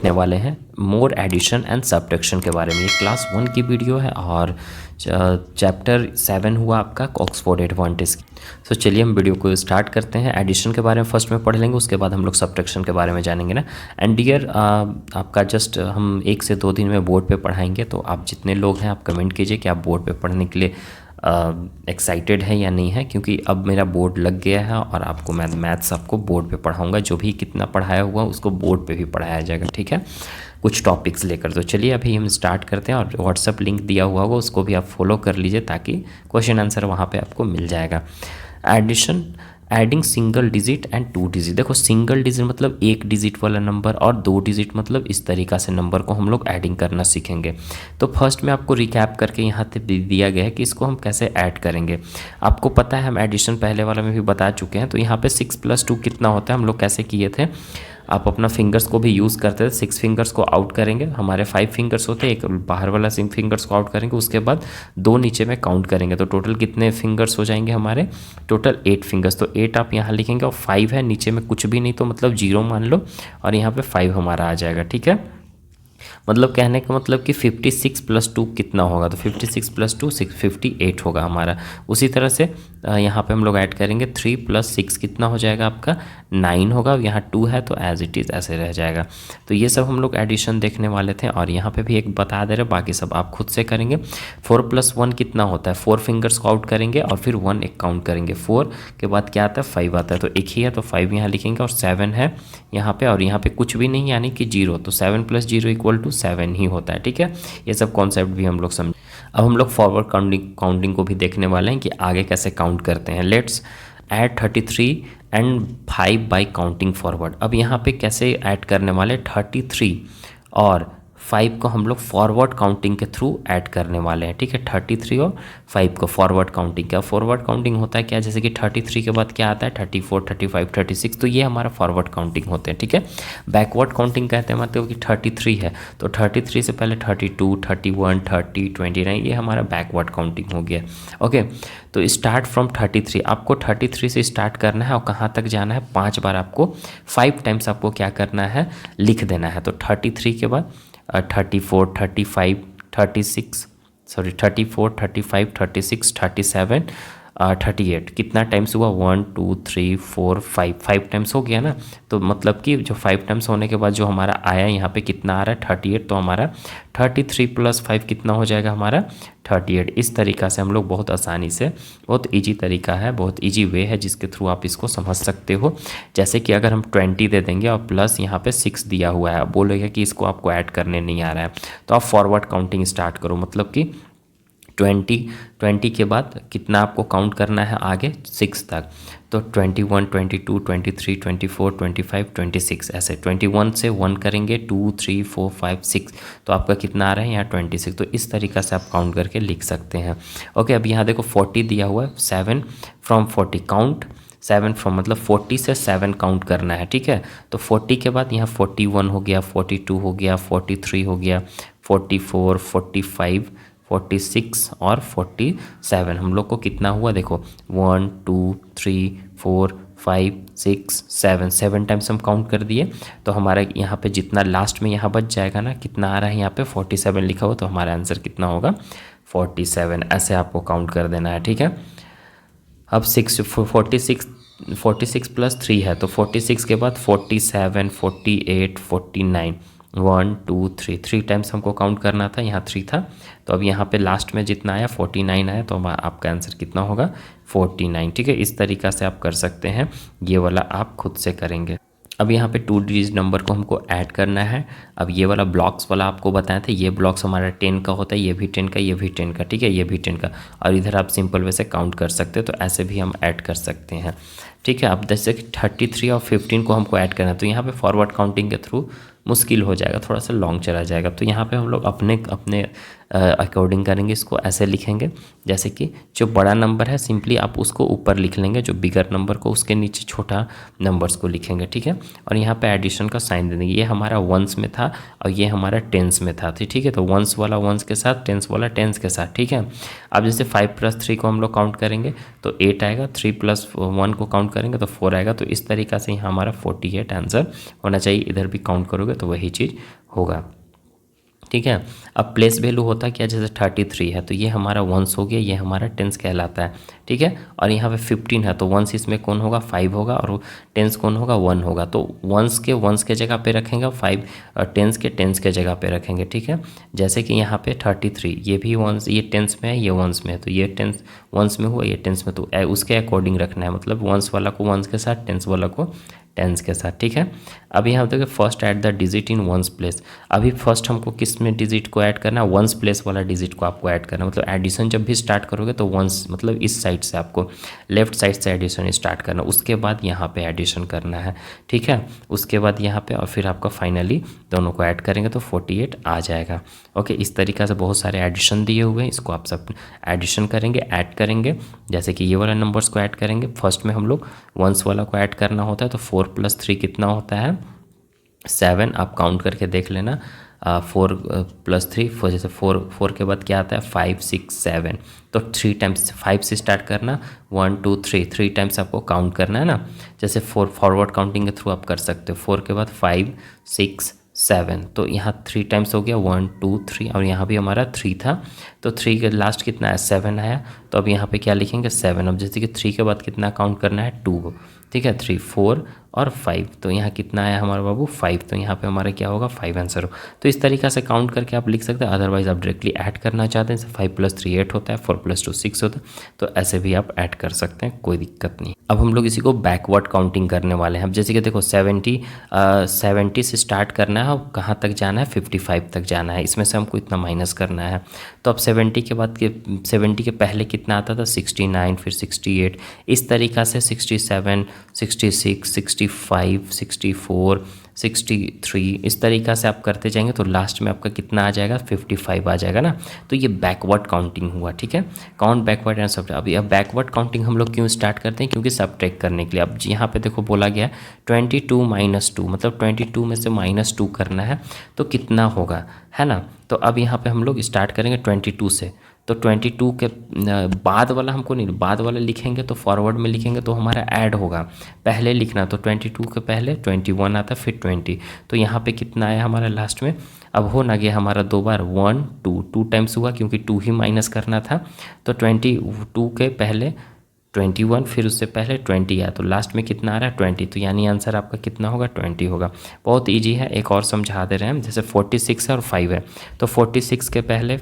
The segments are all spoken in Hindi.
देखने वाले हैं मोर एडिशन एंड सब्ट्रैक्शन के बारे में। ये क्लास 1 की वीडियो है और चैप्टर 7 हुआ आपका ऑक्सफोर्ड एडवांटेज की। तो चलिए हम वीडियो को स्टार्ट करते हैं। एडिशन के बारे में फर्स्ट में पढ़ लेंगे, उसके बाद हम लोग सब्ट्रैक्शन के बारे में जानेंगे ना। एंड डियर आपका जस्ट हम 1 से 2 दिन में बोर्ड पे पढ़ाएंगे, तो आप जितने लोग हैं आप कमेंट कीजिए कि आप बोर्ड पे पढ़ने के लिए एक्साइटेड है या नहीं है, क्योंकि अब मेरा बोर्ड लग गया है और आपको मैथ्स आपको बोर्ड पे पढ़ाऊंगा। जो भी कितना पढ़ाया हुआ उसको बोर्ड पे भी पढ़ाया जाएगा, ठीक है, कुछ टॉपिक्स लेकर। तो चलिए अभी हम स्टार्ट करते हैं और व्हाट्सअप लिंक दिया हुआ होगा उसको भी आप फॉलो कर लीजिए ताकि क्वेश्चन आंसर वहाँ पे आपको मिल जाएगा। Addition, adding single digit and 2 digit. देखो सिंगल डिजिट मतलब 1 डिजिट वाला नंबर और 2 डिजिट मतलब इस तरीक़ा से नंबर को हम लोग एडिंग करना सीखेंगे। तो फर्स्ट में आपको रिकैप करके यहाँ पे दिया गया है कि इसको हम कैसे ऐड करेंगे। आपको पता है हम एडिशन पहले वाला में भी बता चुके हैं। तो यहाँ पे 6 + 2 कितना होता है, हम लोग कैसे किए थे। आप अपना फिंगर्स को भी यूज़ करते थे। 6 फिंगर्स को आउट करेंगे, हमारे 5 फिंगर्स होते हैं, एक बाहर वाला 6 फिंगर्स को आउट करेंगे, उसके बाद 2 नीचे में काउंट करेंगे। तो टोटल कितने फिंगर्स हो जाएंगे हमारे, टोटल 8 फिंगर्स। तो 8 आप यहाँ लिखेंगे और 5 है नीचे में कुछ भी नहीं तो मतलब 0 मान लो और यहाँ पे 5 हमारा आ जाएगा, ठीक है। मतलब कहने का मतलब कि 56 + 2 कितना होगा, तो 56 + 2 58 होगा हमारा। उसी तरह से यहाँ पे हम लोग ऐड करेंगे 3 + 6 कितना हो जाएगा आपका 9 होगा। यहाँ 2 है तो एज इट इज़ ऐसे रह जाएगा। तो ये सब हम लोग एडिशन देखने वाले थे और यहाँ पे भी एक बता दे रहे, बाकी सब आप खुद से करेंगे। 4 + 1 कितना होता है, 4 फिंगर्स को आउट करेंगे और फिर 1 एक काउंट करेंगे। 4 के बाद क्या आता है 5 आता है, तो एक ही है तो 5 यहाँ लिखेंगे और 7 है यहाँ पे और यहाँ पे कुछ भी नहीं यानी कि 0। तो 7 + 0 = 7 ही होता है, ठीक है। ये सब कॉन्सेप्ट भी हम लोग समझ। अब हम लोग फॉरवर्ड काउंटिंग को भी देखने वाले हैं कि आगे कैसे काउंट करते हैं। Let's add 33 and 5 bye counting forward. अब यहाँ पे कैसे ऐड करने वाले, 33 और 5 को हम लोग फॉरवर्ड काउंटिंग के थ्रू ऐड करने वाले हैं, ठीक है। 33 और 5 को फॉरवर्ड काउंटिंग। क्या फॉरवर्ड काउंटिंग होता है क्या, जैसे कि 33 के बाद क्या आता है 34, 35, 36, तो ये हमारा फॉरवर्ड काउंटिंग होते हैं, ठीक है। बैकवर्ड काउंटिंग कहते हैं मतलब कि 33 है तो 33 से पहले 32, 31, 30, 29, ये हमारा बैकवर्ड काउंटिंग हो गया, ओके। तो स्टार्ट फ्रॉम 33, आपको 33 से स्टार्ट करना है और कहाँ तक जाना है 5 बार आपको 5 टाइम्स आपको क्या करना है लिख देना है। तो 33 के बाद 34, 35, 36, 34, 35, 36, 37, 38 कितना टाइम्स हुआ 1, 2, 3, 4, 5 टाइम्स हो गया ना। तो मतलब कि जो 5 टाइम्स होने के बाद जो हमारा आया यहाँ पे कितना आ रहा है 38, तो हमारा 33 + 5 कितना हो जाएगा हमारा 38। इस तरीक़ा से हम लोग बहुत आसानी से, बहुत इजी तरीका है, बहुत इजी वे है जिसके थ्रू आप इसको समझ सकते हो। जैसे कि अगर हम 20 दे देंगे और प्लस यहाँ पे 6 दिया हुआ है, बोलेगा कि इसको आपको ऐड करने नहीं आ रहा है, तो आप फॉरवर्ड काउंटिंग स्टार्ट करो। मतलब कि 20 के बाद कितना आपको काउंट करना है आगे 6 तक। तो 21, 22, 23, 24, 25, 26 ऐसे 21 से 1 करेंगे 2, 3, 4, 5, 6, तो आपका कितना आ रहा है यहाँ 26। तो इस तरीक़ा से आप काउंट करके लिख सकते हैं, ओके। अब यहाँ देखो 40 दिया हुआ है, 7 फ्रॉम 40 काउंट 7 फ्रॉम मतलब 40 से 7 काउंट करना है, ठीक है। तो 40 के बाद यहाँ 41 हो गया, 42 हो गया, 43 हो गया, 44, 45, 46 और 47। हम लोग को कितना हुआ देखो 1, 2, 3, 4, 5, 6, 7 टाइम्स हम काउंट कर दिए। तो हमारा यहाँ पे जितना लास्ट में यहाँ बच जाएगा ना, कितना आ रहा है यहाँ पे 47 लिखा हुआ, तो हमारा आंसर कितना होगा 47। ऐसे आपको काउंट कर देना है, ठीक है। अब 46 + 3 है तो 46 के बाद 47, 48, 49, 1, 2, 3 टाइम्स हमको काउंट करना था, यहाँ 3 था। तो अब यहाँ पे लास्ट में जितना आया 49 आया, तो आपका आंसर कितना होगा 49, ठीक है। इस तरीक़ा से आप कर सकते हैं, ये वाला आप खुद से करेंगे। अब यहाँ पे 2 डिजिट नंबर को हमको ऐड करना है। अब ये वाला ब्लॉक्स वाला आपको बताए थे, ये ब्लॉक्स हमारा 10 का होता है, ये भी 10 का, ये भी 10 का, ठीक है, ये भी 10 का। और इधर आप सिंपल वे से काउंट कर सकते हो, तो ऐसे भी हम ऐड कर सकते हैं, ठीक है। अब जैसे कि 33 और 15 को हमको ऐड करना है, तो यहाँ पे फॉरवर्ड काउंटिंग के थ्रू मुश्किल हो जाएगा, थोड़ा सा लॉन्ग चला जाएगा। तो यहाँ पे हम लोग अपने अकॉर्डिंग करेंगे, इसको ऐसे लिखेंगे जैसे कि जो बड़ा नंबर है सिंपली आप उसको ऊपर लिख लेंगे, जो बिगर नंबर को उसके नीचे छोटा नंबर्स को लिखेंगे, ठीक है। और यहाँ पे एडिशन का साइन दे देंगे। ये हमारा वंस में था और ये हमारा टेंस में था, ठीक है। तो वंस वाला वंस के साथ, टेंस वाला टेंस के साथ, ठीक है। अब जैसे 5 + 3 को हम लोग काउंट करेंगे तो 8 आएगा, 3 + 1 को काउंट काउंट करेंगे तो 4 आएगा। तो इस तरीक़ा से यहाँ हमारा 48 आंसर होना चाहिए। इधर भी काउंट करोगे तो वही चीज़ होगा, ठीक है। अब प्लेस वैल्यू होता क्या, जैसे 33 है तो ये हमारा वंस हो गया, ये हमारा टेंस कहलाता है, ठीक है। और यहाँ पे 15 है तो वंस इसमें कौन होगा, 5 होगा, और टेंस कौन होगा, 1 होगा। तो वंस के जगह पे रखेंगे, 5 टेंस के जगह पे रखेंगे, ठीक है। जैसे कि यहाँ पे 33 ये भी वंस, ये टेंस में है, ये वंस में है, तो ये टेंस वंस में हुआ, ये टेंस में, तो उसके अकॉर्डिंग रखना है, मतलब वंस वाला को वंस के साथ, टेंस वाला को टेंस के साथ, ठीक है। अभी यहाँ देखिए first aid the digit in ones place. अभी फर्स्ट हमको किस में डिजिट को ऐड करना है, वंस प्लेस वाला डिजिट को आपको ऐड करना है। मतलब एडिशन जब भी स्टार्ट करोगे तो वंस मतलब इस साइड से आपको लेफ्ट साइड से एडिशन स्टार्ट करना, उसके बाद यहाँ पे एडिशन करना है, ठीक है। उसके बाद यहाँ पे और फिर आपका फाइनली दोनों को ऐड करेंगे तो 48 आ जाएगा। ओके, इस तरीक़ा से बहुत सारे एडिशन दिए हुए हैं, इसको आप सब एडिशन करेंगे, ऐड करेंगे। जैसे कि ये वाला नंबर्स को ऐड करेंगे, फर्स्ट में हम लोग वंस वाला को ऐड करना होता है, तो 4 + 3 कितना होता है, 7। आप काउंट करके देख लेना, 4 + 3 4, जैसे 4 के बाद क्या आता है, 5 6 7, तो 3 टाइम्स 5 से स्टार्ट करना, 1 2 3 टाइम्स आपको काउंट करना है ना। जैसे 4 फॉरवर्ड काउंटिंग के थ्रू आप कर सकते हो, 4 के बाद 5 6 7, तो यहाँ 3 टाइम्स हो गया, 1 2 3, और यहाँ भी हमारा 3 था, तो 3 के लास्ट कितना है, 7 आया। तो अब यहाँ पे क्या लिखेंगे, 7। अब जैसे कि 3 के बाद कितना काउंट करना है, 2, ठीक है, 3 4 और 5, तो यहाँ कितना आया हमारा बाबू, 5, तो यहाँ पे हमारा क्या होगा, 5 आंसर हो। तो इस तरीक़ा से काउंट करके आप लिख सकते हैं। अदरवाइज आप डायरेक्टली ऐड करना चाहते हैं, 5 + 3 8 होता है, 4 + 2 6 होता है, तो ऐसे भी आप ऐड कर सकते हैं, कोई दिक्कत नहीं। अब हम लोग इसी को बैकवर्ड काउंटिंग करने वाले हैं। अब जैसे कि देखो 70 से स्टार्ट करना है, और कहाँ तक जाना है, 55 तक जाना है, इसमें से हमको इतना माइनस करना है। तो अब 70 के बाद 70 के पहले कितना आता था, 69, फिर 68, इस तरीक़ा से 67 66 65 64 63, इस तरीक़ा से आप करते जाएंगे तो लास्ट में आपका कितना आ जाएगा, 55 आ जाएगा ना। तो ये बैकवर्ड काउंटिंग हुआ, ठीक है। काउंट बैकवर्ड एंड सब। अभी अब बैकवर्ड काउंटिंग हम लोग क्यों स्टार्ट करते हैं, क्योंकि सबट्रैक्ट करने के लिए। अब यहाँ पे देखो बोला गया 22 - 2, मतलब 22 में से -2 करना है, तो कितना होगा, है ना। तो अब यहाँ पे हम लोग स्टार्ट करेंगे 22 से, तो 22 के बाद वाला हमको नहीं, बाद वाला लिखेंगे तो फॉरवर्ड में लिखेंगे तो हमारा ऐड होगा, पहले लिखना। तो 22 के पहले 21 आता, फिर 20, तो यहाँ पे कितना आया हमारा लास्ट में। अब हो ना गया हमारा 2 बार, 1 2 टाइम्स हुआ, क्योंकि 2 ही माइनस करना था। तो 22 के पहले 21, फिर उससे पहले 20 आया, तो लास्ट में कितना आ रहा है, 20, तो यानी आंसर आपका कितना होगा, 20 होगा। बहुत ईजी है, एक और समझा दे रहे हैं हम। जैसे 46 है और 5 है, तो 46 के पहले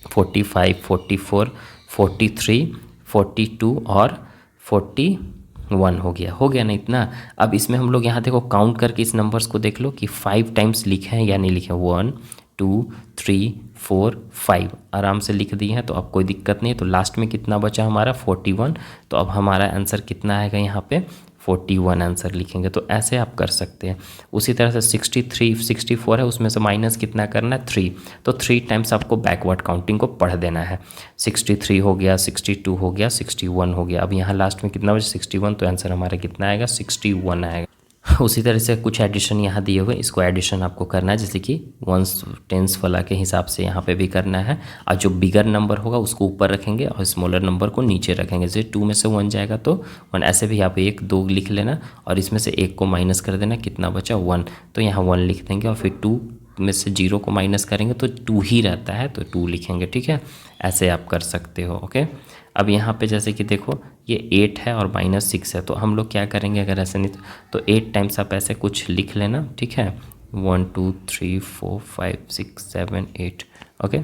45 44 43 42 और 41 हो गया ना इतना। अब इसमें हम लोग यहाँ देखो काउंट करके इस नंबर्स को देख लो कि 5 टाइम्स लिखे हैं या नहीं लिखे, 1 2 3 4 5 आराम से लिख दिए हैं, तो अब कोई दिक्कत नहीं है। तो लास्ट में कितना बचा हमारा, 41, तो अब हमारा आंसर कितना आएगा यहाँ पे, 41 आंसर लिखेंगे। तो ऐसे आप कर सकते हैं। उसी तरह से 63 64 है, उसमें से माइनस कितना करना है, 3, तो 3 टाइम्स आपको बैकवर्ड काउंटिंग को पढ़ देना है। 63 हो गया, 62 हो गया, 61 हो गया। अब यहाँ लास्ट में कितना बचा, 61, तो आंसर हमारा कितना आएगा, 61 आएगा। उसी तरह से कुछ एडिशन यहाँ दिए हुए, इसको एडिशन आपको करना है, जैसे कि वंस टेंस वाला के हिसाब से यहाँ पे भी करना है। और जो बिगर नंबर होगा उसको ऊपर रखेंगे और स्मॉलर नंबर को नीचे रखेंगे। जैसे 2 में से 1 जाएगा तो 1, ऐसे भी यहाँ पे 1 2 लिख लेना, और इसमें से 1 को माइनस कर देना, कितना बचा 1, तो यहाँ 1 लिख देंगे, और फिर 2 में से 0 को माइनस करेंगे तो 2 ही रहता है, तो 2 लिखेंगे, ठीक है। ऐसे आप कर सकते हो, ओके। अब यहाँ पे जैसे कि देखो ये 8 है और -6 है, तो हम लोग क्या करेंगे, अगर ऐसे नहीं तो 8 टाइम्स आप ऐसे कुछ लिख लेना, ठीक है। 1 2 3 4 5 6 7 8, ओके।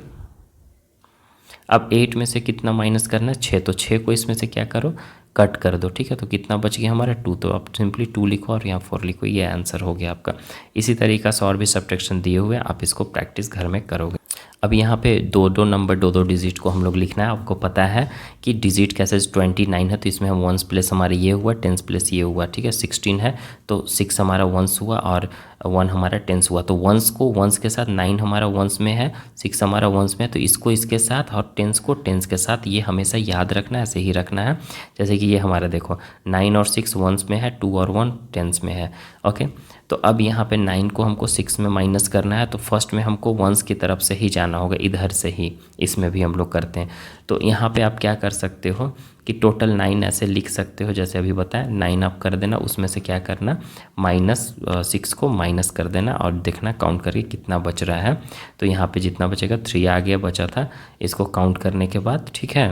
अब 8 में से कितना माइनस करना है, 6, तो 6 को इसमें से क्या करो, कट कर दो, ठीक है। तो कितना बच गया हमारा 2, तो आप सिंपली 2 लिखो और यहाँ 4 लिखो, ये आंसर हो गया आपका। इसी तरीक़ा से और भी सब्ट्रैक्शन दिए हुए हैं, आप इसको प्रैक्टिस घर में करोगे। अब यहाँ पे 2 नंबर 2 डिजिट को हम लोग लिखना है। आपको पता है कि डिजिट कैसे 29 है, तो इसमें हम वंस प्लेस हमारे ये हुआ, टेंस प्लेस ये हुआ, ठीक है। 16 है तो 6 हमारा वंस हुआ और 1 हमारा टेंस हुआ, तो वंस को वंस के साथ, 9 हमारा वंस में है, 6 हमारा वंस में है, तो इसको इसके साथ और टेंस को टेंस के साथ, ये हमेशा याद रखना है, ऐसे ही रखना है। जैसे कि ये हमारा देखो 9 और 6 वंस में है, 2 और 1 टेंस में है, ओके। तो अब यहाँ पे 9 को हमको 6 में माइनस करना है, तो फर्स्ट में हमको वंस की तरफ से ही जाना होगा, इधर से ही, इसमें भी हम लोग करते हैं। तो यहाँ पे आप क्या कर सकते हो कि टोटल 9 ऐसे लिख सकते हो, जैसे अभी बताया 9 आप कर देना, उसमें से क्या करना -6 को माइनस कर देना और देखना काउंट करके कितना बच रहा है। तो यहाँ पे जितना बचेगा 3 आ गया, बचा था, इसको काउंट करने के बाद, ठीक है।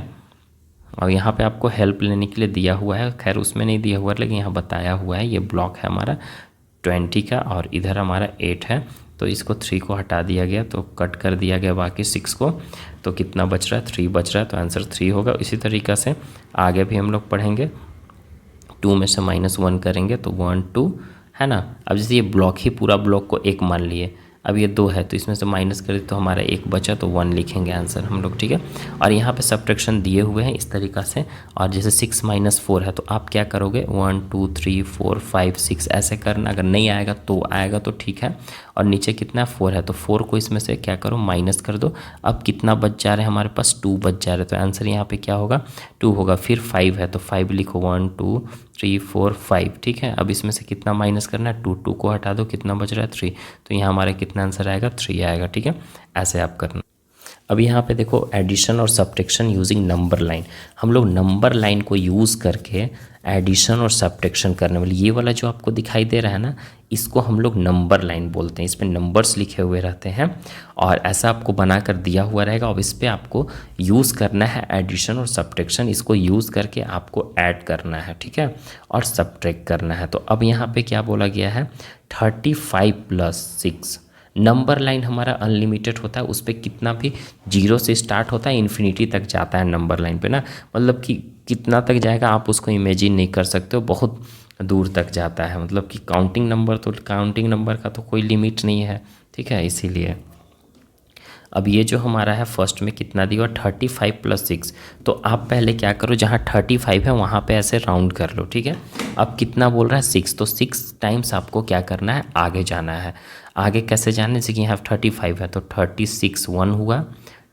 और यहाँ पे आपको हेल्प लेने के लिए दिया हुआ है, खैर उसमें नहीं दिया हुआ है लेकिन यहाँ बताया हुआ है, ये ब्लॉक है हमारा 20 का और इधर हमारा 8 है, तो इसको 3 को हटा दिया गया, तो कट कर दिया गया बाकी 6 को, तो कितना बच रहा है 3 बच रहा है, तो आंसर 3 होगा। इसी तरीक़ा से आगे भी हम लोग पढ़ेंगे, 2 में से -1 करेंगे तो 1 2 है ना। अब जैसे ये ब्लॉक ही पूरा ब्लॉक को 1 मान लिए, अब ये 2 है तो इसमें से माइनस करें तो हमारा 1 बचा, तो 1 लिखेंगे आंसर हम लोग, ठीक है। और यहाँ पे सब्ट्रैक्शन दिए हुए हैं इस तरीक़ा से, और जैसे 6 - 4 है तो आप क्या करोगे 1 2 3 4 5 6 ऐसे करना, अगर नहीं आएगा तो आएगा तो ठीक है। और नीचे कितना 4 है तो 4 को इसमें से क्या करो माइनस कर दो। अब कितना बच जा रहा है हमारे पास 2 बच जा रहा है, तो आंसर यहाँ पे क्या होगा 2 होगा। फिर 5 है तो 5 लिखो 1 2 3 4 5, ठीक है। अब इसमें से कितना माइनस करना है 2 2 को हटा दो, कितना बच रहा है 3, तो यहाँ हमारा कितना आंसर आएगा 3 आएगा, ठीक है। ऐसे आप करना। अब यहाँ पे देखो एडिशन और सब्ट्रैक्शन यूजिंग नंबर लाइन, हम लोग नंबर लाइन को यूज़ करके एडिशन और सब्ट्रैक्शन करने वाले, ये वाला जो आपको दिखाई दे रहा है ना, इसको हम लोग नंबर लाइन बोलते हैं। इसमें नंबर्स लिखे हुए रहते हैं और ऐसा आपको बना कर दिया हुआ रहेगा, और इस पर आपको यूज़ करना है एडिशन और सब्ट्रैक्शन, इसको यूज़ करके आपको ऐड करना है, ठीक है, और सब्ट्रैक्ट करना है। तो अब यहाँ पे क्या बोला गया है 35 + 6, नंबर लाइन हमारा अनलिमिटेड होता है, उस पर कितना भी 0 से स्टार्ट होता है इन्फिनिटी तक जाता है नंबर लाइन पे ना, मतलब कि कितना तक जाएगा आप उसको इमेजिन नहीं कर सकते हो, बहुत दूर तक जाता है, मतलब कि काउंटिंग नंबर का तो कोई लिमिट नहीं है, ठीक है, इसीलिए। अब ये जो हमारा है फर्स्ट में कितना दिया 35 + 6, तो आप पहले क्या करो जहाँ 35 है वहाँ पे ऐसे राउंड कर लो, ठीक है। अब कितना बोल रहा है 6, तो 6 टाइम्स आपको क्या करना है आगे जाना है। आगे कैसे जाने, जैसे कि यहाँ 35 है तो 36 1 हुआ,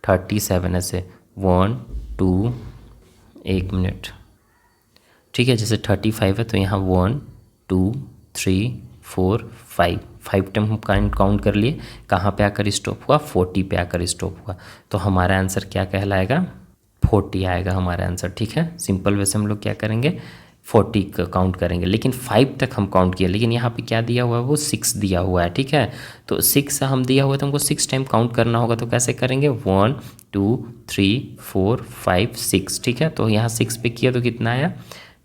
37 ऐसे 1 2 1 मिनट, ठीक है। जैसे 35 है तो यहाँ 1 2 3 4 5 टाइम हम काउंट कर लिए, कहाँ पे आकर स्टॉप हुआ 40 पे आकर स्टॉप हुआ, तो हमारा आंसर क्या कहलाएगा 40 आएगा हमारा आंसर, ठीक है। सिंपल वैसे हम लोग क्या करेंगे 40 का काउंट करेंगे, लेकिन 5 तक हम काउंट किए, लेकिन यहाँ पे क्या दिया हुआ है वो 6 दिया हुआ है, ठीक है। तो 6 हम दिया हुआ है तो हमको 6 टाइम काउंट करना होगा, तो कैसे करेंगे 1 2 3 4 5 6, ठीक है। तो यहाँ 6 पे किया तो कितना आया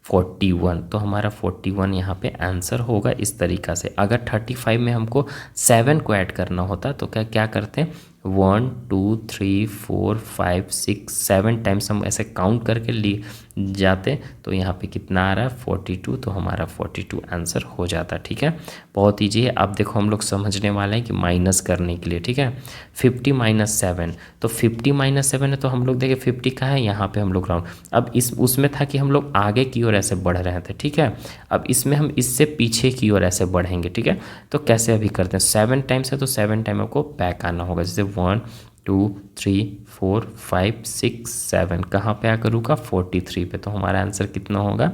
41, तो हमारा 41 यहाँ पे आंसर होगा इस तरीक़ा से। अगर 35 में हमको 7 को ऐड करना होता तो क्या करते हैं 1 2 3 4 5 6 7 टाइम्स हम ऐसे काउंट करके लिए जाते, तो यहाँ पे कितना आ रहा है 42, तो हमारा 42 आंसर हो जाता, ठीक है। बहुत ईजी है। अब देखो हम लोग समझने वाले हैं कि माइनस करने के लिए, ठीक है। 50 - 7, तो 50 - 7 है तो हम लोग देखें 50 कहाँ है, यहाँ पे हम लोग राउंड, अब उसमें था कि हम लोग आगे की ओर ऐसे बढ़ रहे थे, ठीक है। अब इसमें हम इससे पीछे की ओर ऐसे बढ़ेंगे, ठीक है। तो कैसे अभी करते हैं 7 टाइम्स है तो 7 टाइम आपको बैक आना होगा, जैसे 1 2 3 4 5 6 7, कहाँ पे आकर रुका 43 पे, तो हमारा आंसर कितना होगा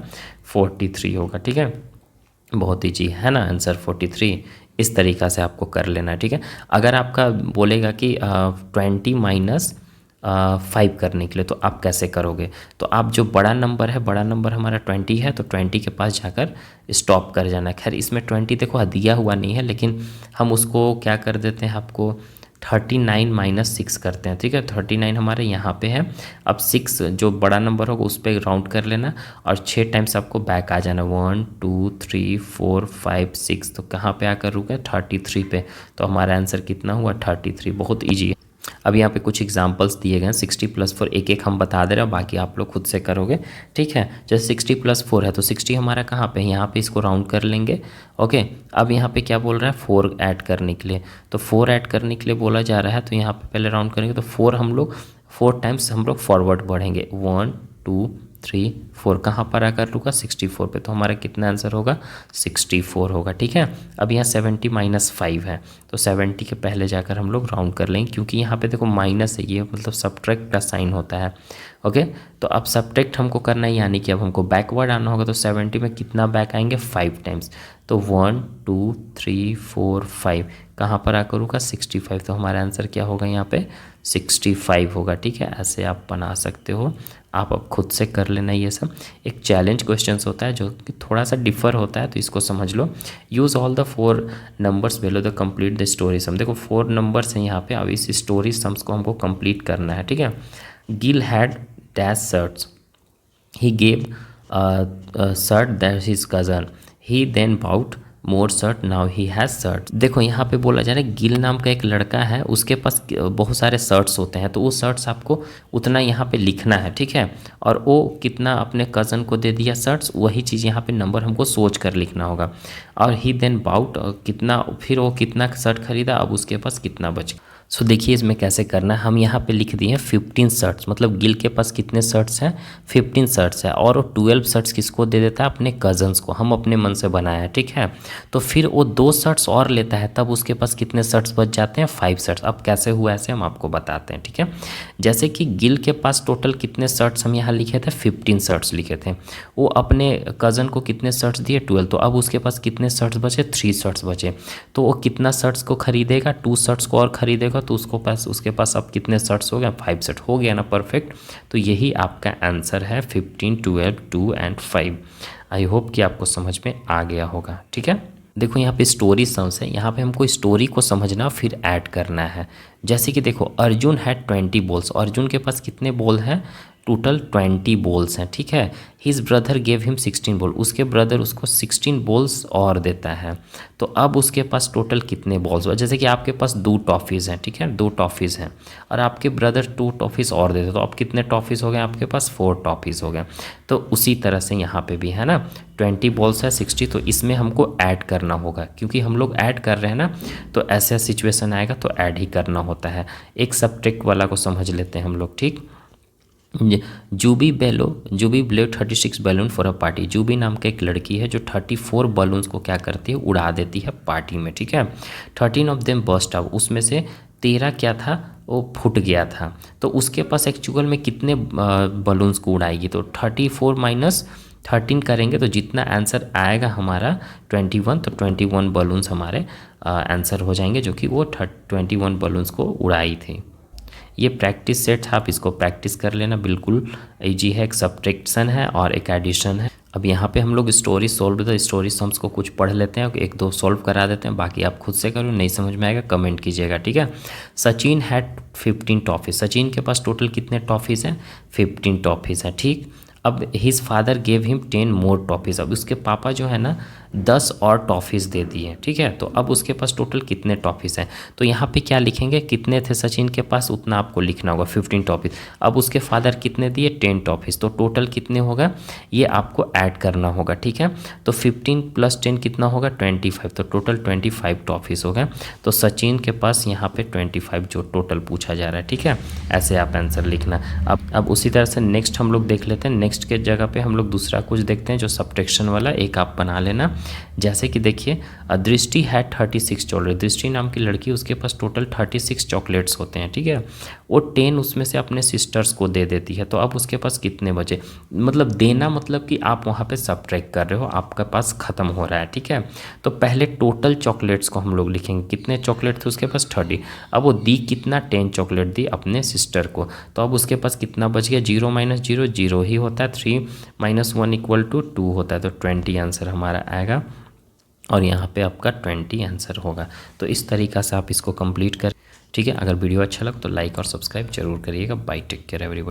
43 होगा, ठीक है। बहुत ईजी है ना आंसर 43, इस तरीक़ा से आपको कर लेना है, ठीक है। अगर आपका बोलेगा कि 20 - 5 करने के लिए तो आप कैसे करोगे, तो आप जो बड़ा नंबर है, बड़ा नंबर हमारा 20 है तो 20 के पास जाकर स्टॉप कर जाना है। खैर इसमें 20 देखो दिया हुआ नहीं है, लेकिन हम उसको क्या कर देते हैं आपको 39 - 6 करते हैं, ठीक है। 39 हमारे यहाँ पे है, अब 6 जो बड़ा नंबर होगा उस पर राउंड कर लेना और 6 टाइम्स आपको बैक आ जाना 1 2 3 4 5 6, तो कहाँ पे आकर रुके 33 पे, तो हमारा आंसर कितना हुआ 33। बहुत ईजी है। अब यहाँ पे कुछ एग्जांपल्स दिए गए हैं 60 + 4, एक एक हम बता दे रहे हैं, बाकी आप लोग खुद से करोगे, ठीक है। जैसे 60 + 4 है तो 60 हमारा कहाँ पे है, यहाँ पे इसको राउंड कर लेंगे, ओके। अब यहाँ पे क्या बोल रहा है 4 ऐड करने के लिए, तो 4 ऐड करने के लिए बोला जा रहा है, तो यहाँ पे पहले राउंड करेंगे तो 4 टाइम्स हम लोग फॉरवर्ड बढ़ेंगे 1 2 3 4 कहाँ पर आकर रुका 64 पे, तो हमारा कितना आंसर होगा 64 होगा। ठीक है, अब यहाँ 70 माइनस 5 है, तो 70 के पहले जाकर हम लोग राउंड कर लेंगे, क्योंकि यहाँ पे देखो माइनस है, ये मतलब सब्ट्रैक्ट का साइन होता है। ओके, तो अब सब्ट्रैक्ट हमको करना है, यानी कि अब हमको बैकवर्ड आना होगा। तो 70 में कितना बैक आएंगे 5 टाइम्स, तो 1 2 3 4 5 कहाँ पर आकर होगा 65, तो हमारा आंसर क्या होगा यहाँ पे 65 होगा। ठीक है, ऐसे आप बना सकते हो, आप अब खुद से कर लेना। ये सब एक चैलेंज क्वेश्चंस होता है जो कि थोड़ा सा डिफर होता है, तो इसको समझ लो। Use all the 4 numbers below the complete the story sum. देखो 4 नंबर्स हैं यहाँ पे, अब इस स्टोरी सम्स को हमको कंप्लीट करना है। ठीक है, Gill had dash shirts, he gave shirt that his cousin, he then bought more shirt, now he has shirt। देखो यहाँ पे बोला जा रहा है गिल नाम का एक लड़का है, उसके पास बहुत सारे शर्ट्स होते हैं, तो वो शर्ट्स आपको उतना यहाँ पे लिखना है। ठीक है, और वो कितना अपने कज़न को दे दिया शर्ट्स, वही चीज़ यहाँ पे नंबर हमको सोच कर लिखना होगा। और ही देन बाउट कितना, फिर वो कितना शर्ट खरीदा, अब उसके पास कितना बच। सो देखिए इसमें कैसे करना है, हम यहाँ पे लिख दिए 15 शर्ट्स, मतलब गिल के पास कितने शर्ट्स हैं 15 शर्ट्स है, और वो 12 शर्ट्स किसको दे देता है अपने कज़न्स को, हम अपने मन से बनाया है। ठीक है, तो फिर वो 2 शर्ट्स और लेता है, तब उसके पास कितने शर्ट्स बच जाते हैं 5 शर्ट्स। अब कैसे हुआ ऐसे हम आपको बताते हैं। ठीक है, जैसे कि गिल के पास टोटल कितने शर्ट्स हम यहाँ लिखे थे 15 शर्ट्स लिखे थे, वो अपने कज़न को कितने शर्ट्स दिए 12, तो अब उसके पास कितने शर्ट्स बचे 3 शर्ट्स बचे, तो वो कितना शर्ट्स को खरीदेगा 2 शर्ट्स को और खरीदेगा, तो उसके पास अब कितने शर्ट्स हो गए 5 शर्ट हो गया ना, परफेक्ट। तो यही आपका आंसर है 15 12 2 एंड 5। आई होप कि आपको समझ में आ गया होगा। ठीक है, देखो यहाँ पे स्टोरी सम्स है, यहाँ पे हमको स्टोरी को समझना फिर ऐड करना है। जैसे कि देखो अर्जुन हैड 20 बॉल्स, अर्जुन के पास कितने बॉल हैं टोटल 20 बॉल्स हैं। ठीक है, his brother gave him 16 ball, उसके ब्रदर उसको 16 बॉल्स और देता है, तो अब उसके पास टोटल कितने बॉल्स हुआ। जैसे कि आपके पास 2 टॉफ़ीज़ हैं, ठीक है 2 टॉफ़ीज़ हैं, और आपके ब्रदर 2 टॉफ़ीज़ और देते, तो अब कितने टॉफ़ीज़ हो गए आपके पास 4 टॉफ़ीज़ हो गए। तो उसी तरह से यहाँ पे भी है ना 20 बॉल्स है 60, तो इसमें हमको ऐड करना होगा, क्योंकि हम लोग ऐड कर रहे हैं ना, तो ऐसा सिचुएशन आएगा तो ऐड ही करना होता है। एक सब्ट्रैक्ट वाला को समझ लेते हैं हम लोग। ठीक, Jubi blow 36 balloon for a party. Jubi नाम का एक लड़की है जो 34 बलून्स को क्या करती है उड़ा देती है पार्टी में। ठीक है, 13 ऑफ देम बर्स्ट आउट, उसमें से 13 क्या था वो फूट गया था, तो उसके पास एक्चुअल में कितने बलून्स को उड़ाएगी, तो 34 माइनस 13 करेंगे तो जितना आंसर आएगा हमारा 21, तो 21 बलून्स हमारे आंसर हो जाएंगे, जो कि वो 21 बलून्स को उड़ाई थी। ये प्रैक्टिस सेट है, आप इसको प्रैक्टिस कर लेना, बिल्कुल इजी है। एक सब्ट्रैक्शन है और एक एडिशन है। अब यहाँ पे हम लोग story solve the story sums को कुछ पढ़ लेते हैं, 1-2 सॉल्व करा देते हैं, बाकी आप खुद से करो, नहीं समझ में आएगा कमेंट कीजिएगा। ठीक है, सचिन हैड 15 टॉफ़ीज़, सचिन के पास टोटल कितने टॉफ़ीज़ हैं 15 टॉफ़ीज़ हैं। ठीक, अब हिज फादर गेव हिम 10 मोर टॉफ़ीज़, अब उसके पापा जो है ना 10 और टॉफ़ीज़ दे दिए। ठीक है, तो अब उसके पास टोटल कितने टॉफ़ीज़ हैं, तो यहाँ पे क्या लिखेंगे कितने थे सचिन के पास उतना आपको लिखना होगा 15 टॉफ़ीज़। अब उसके फादर कितने दिए 10 टॉफ़ीज़, तो टोटल कितने होगा ये आपको ऐड करना होगा। ठीक है, तो 15 + 10 कितना होगा 25, तो टोटल 25 टॉफ़ीज़ हो गए। तो सचिन के पास यहाँ पे 25 जो टोटल पूछा जा रहा है। ठीक है, ऐसे आप आंसर लिखना। अब उसी तरह से नेक्स्ट हम लोग देख लेते हैं, नेक्स्ट के जगह पे हम लोग दूसरा कुछ देखते हैं जो सब्ट्रैक्शन वाला एक आप बना लेना। जैसे कि देखिए दृष्टि हैड 36 चॉकलेट, दृष्टि नाम की लड़की उसके पास टोटल 36 चॉकलेट्स होते हैं। ठीक है, वो 10 उसमें से अपने सिस्टर्स को दे देती है, तो अब उसके पास कितने बचे, मतलब देना मतलब कि आप वहाँ पे सब्ट्रैक्ट कर रहे हो, आपका पास ख़त्म हो रहा है। ठीक है, तो पहले टोटल चॉकलेट्स को हम लोग लिखेंगे, कितने चॉकलेट थे उसके पास 30, अब वो दी कितना 10 चॉकलेट दी अपने सिस्टर को, तो अब उसके पास कितना बच गया 0 - 0 0 ही होता है, 3 - 1 = 2 होता है, तो 20 आंसर हमारा आएगा, और यहाँ पे आपका 20 आंसर होगा। तो इस तरीक़ा से आप इसको कंप्लीट कर। ठीक है, अगर वीडियो अच्छा लगे तो लाइक और सब्सक्राइब जरूर करिएगा। Bye, take care everyone.